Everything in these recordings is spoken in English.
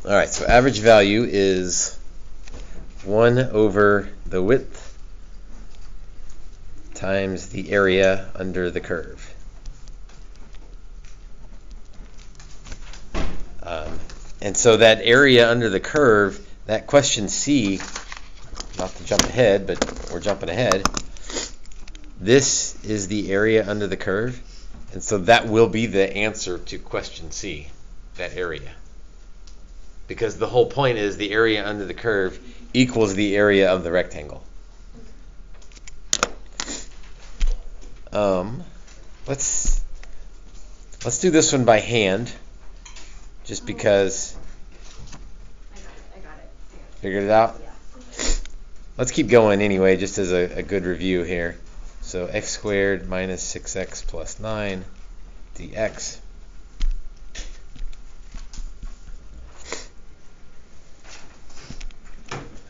All right, so average value is 1 over the width times the area under the curve. And so that area under the curve, that question C, not to jump ahead, but we're jumping ahead, this is the area under the curve, and so that will be the answer to question C, that area. Because the whole point is the area under the curve equals the area of the rectangle. Let's do this one by hand, just because. I got it. Figured it out? Yeah. Let's keep going anyway, just as a good review here. So x squared minus 6x plus 9 dx.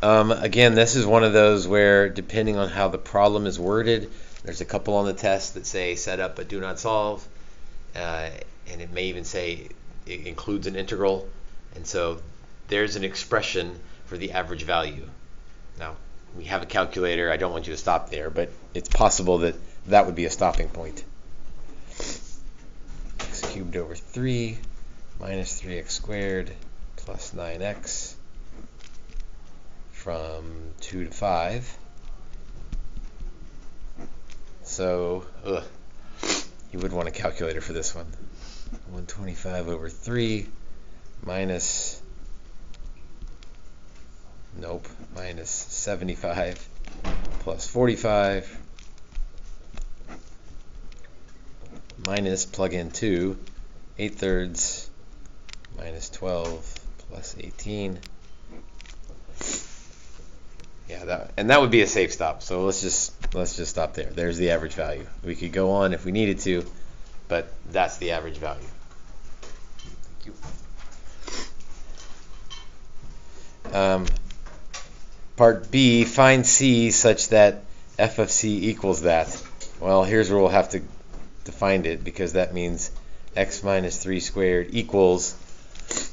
Again, this is one of those where, depending on how the problem is worded, there's a couple on the test that say set up but do not solve, and it may even say it includes an integral, and so there's an expression for the average value. Now, we have a calculator. I don't want you to stop there, but it's possible that that would be a stopping point. X cubed over 3 minus 3x squared plus 9x from 2 to 5. So, you would want a calculator for this one. 125 over 3 minus, minus 75 plus 45 minus, plug in 2, 8/3 minus 12 plus 18. Yeah, that would be a safe stop. So let's just stop there. There's the average value. We could go on if we needed to, but that's the average value. Thank you. Part B, find C such that f of C equals that. Well, here's where we'll have to find it, because that means x minus 3 squared equals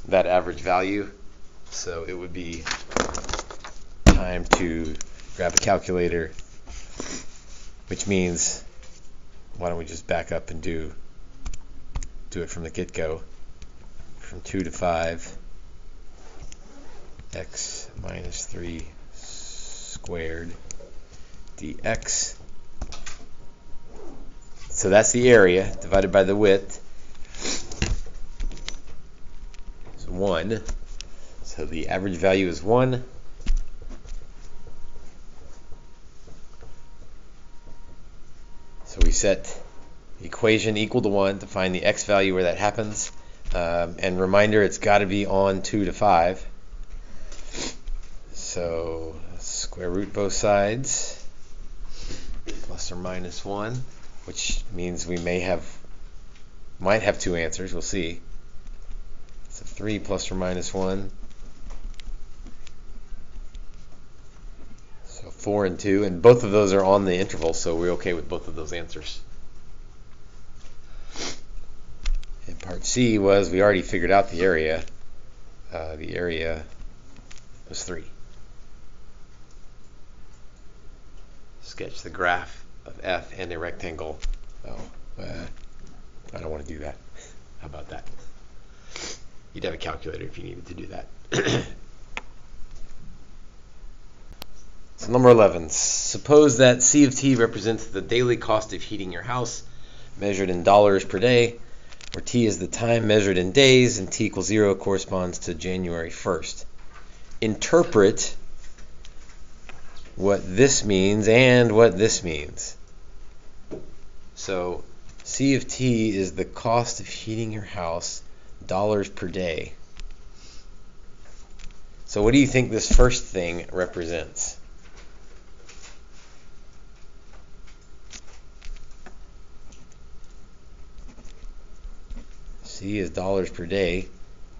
that average value. So it would be time to grab a calculator, which means, why don't we just back up and do it from the get-go. From 2 to 5, x minus 3 squared dx. So that's the area divided by the width. So 1. So the average value is 1. So we set the equation equal to 1 to find the x value where that happens. And reminder, it's got to be on 2 to 5. So square root both sides, plus or minus 1, which means we might have two answers. We'll see. So 3 plus or minus 1. So 4 and 2, and both of those are on the interval, so we're okay with both of those answers. And part C was, we already figured out the area. The area was 3. Sketch the graph of f and a rectangle. I don't want to do that. How about that? You'd have a calculator if you needed to do that. So number 11. Suppose that C of t represents the daily cost of heating your house, measured in dollars per day, where t is the time measured in days, and t equals 0 corresponds to January 1st. Interpret what this means and what this means. So C of t is the cost of heating your house, dollars per day. So what do you think this first thing represents? C is dollars per day.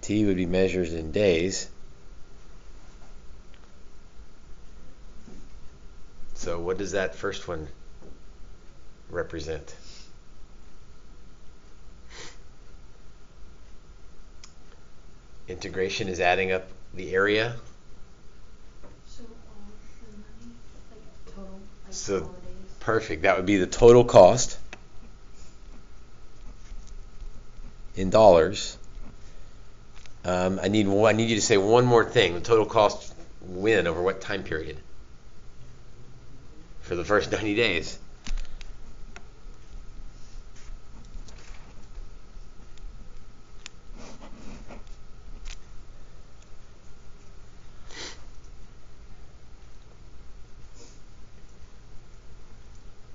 T would be measured in days. So what does that first one represent? Integration is adding up the area. So all the money, like total, like So all the days. perfect. That would be the total cost in dollars. I need you to say one more thing. The total cost when over what time period? For the first 90 days.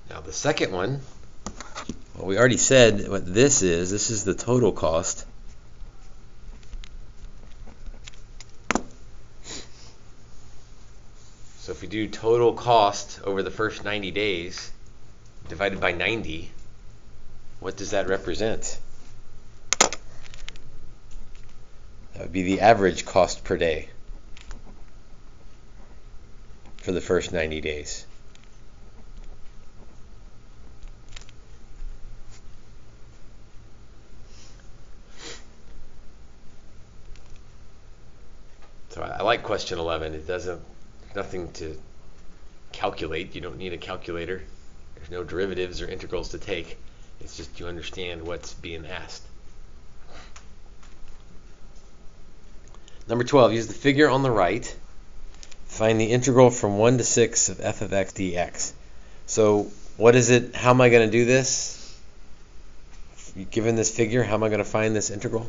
Now the second one, well, we already said what this is. This is the total cost. So if we do total cost over the first 90 days divided by 90, what does that represent? That would be the average cost per day for the first 90 days. So I like question 11. It doesn't, nothing to calculate. You don't need a calculator. There's no derivatives or integrals to take. It's just you understand what's being asked. Number 12, use the figure on the right. Find the integral from 1 to 6 of f of x dx. So what is it? How am I going to do this? Given this figure, how am I going to find this integral?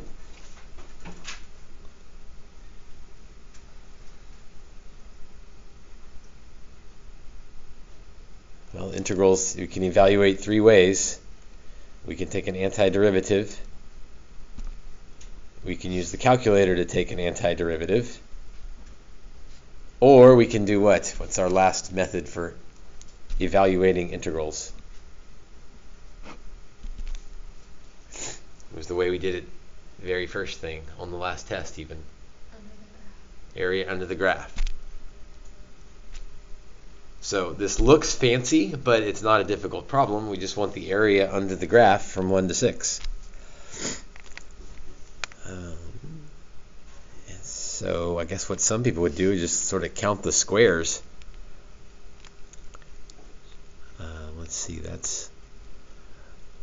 Well, integrals you can evaluate three ways. We can take an antiderivative. We can use the calculator to take an antiderivative. Or we can do what? What's our last method for evaluating integrals? It was the way we did it the very first thing on the last test even. Area under the graph. So this looks fancy, but it's not a difficult problem. We just want the area under the graph from 1 to 6. So I guess what some people would do is just sort of count the squares. Let's see, that's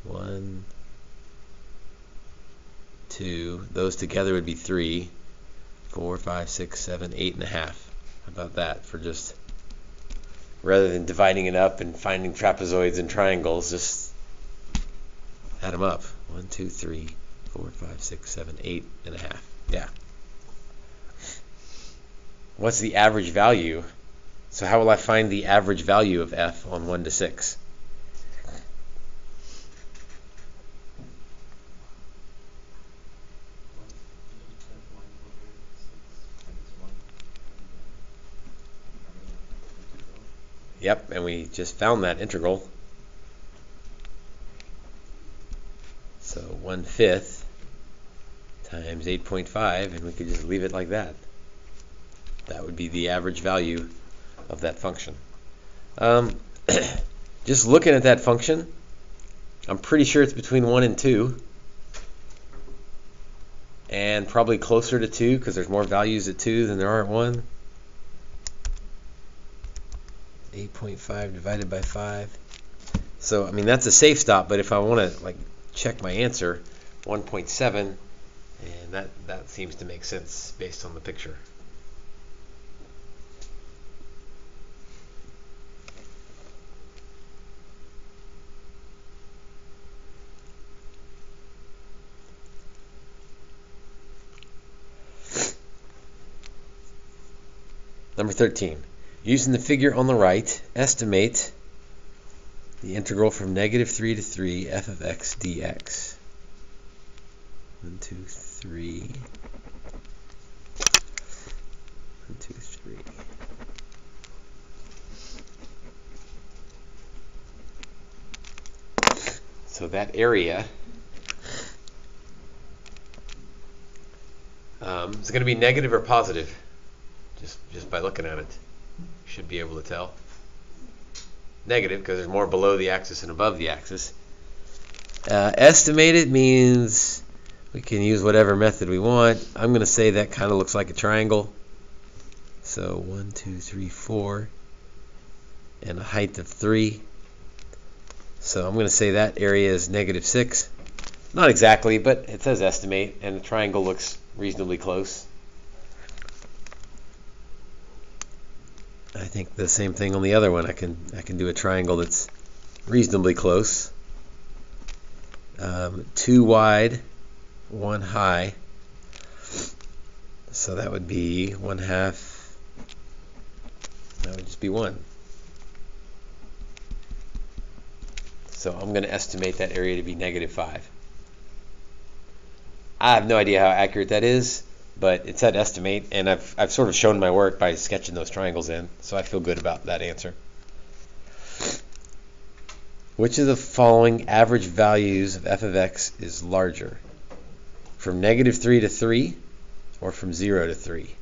1, 2. Those together would be 3, 4, 5, 6, 7, 8.5. How about that for just, rather than dividing it up and finding trapezoids and triangles, just add them up. 1, 2, 3, 4, 5, 6, 7, 8.5. Yeah. What's the average value? So how will I find the average value of f on 1 to 6? Yep, and we just found that integral. So 1/5 times 8.5, and we could just leave it like that. That would be the average value of that function. Just looking at that function, I'm pretty sure it's between 1 and 2. And probably closer to 2 because there's more values at 2 than there are at 1. 8.5 divided by 5. So, I mean, that's a safe stop, but if I want to check my answer, 1.7, and that seems to make sense based on the picture. Number 13. Using the figure on the right, estimate the integral from -3 to 3 f of x dx. 1, 2, 3. 1, 2, 3. So that area is going to be negative or positive, just by looking at it. Should be able to tell. Negative because there's more below the axis and above the axis. Estimated means We can use whatever method we want. I'm going to say that kind of looks like a triangle. So 1, 2, 3, 4, and a height of 3. So I'm going to say that area is -6. Not exactly, but it says estimate, and the triangle looks reasonably close. I think the same thing on the other one. I can do a triangle that's reasonably close. 2 wide, 1 high. So that would be 1/2. That would just be 1. So I'm going to estimate that area to be -5. I have no idea how accurate that is, but it said estimate, and I've sort of shown my work by sketching those triangles in, so I feel good about that answer. Which of the following average values of f of x is larger? From -3 to 3, or from 0 to 3?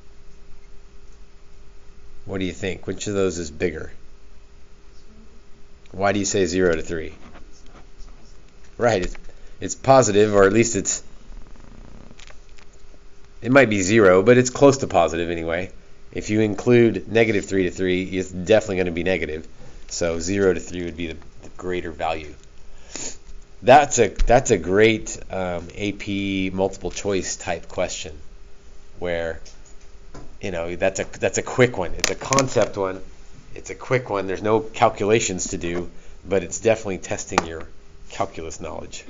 What do you think? Which of those is bigger? Why do you say 0 to 3? Right, it's positive, or at least it might be 0, but it's close to positive anyway. If you include -3 to 3, it's definitely going to be negative. So 0 to 3 would be the greater value. That's a great AP multiple choice type question, where that's a quick one. It's a concept one. It's a quick one. There's no calculations to do, but it's definitely testing your calculus knowledge.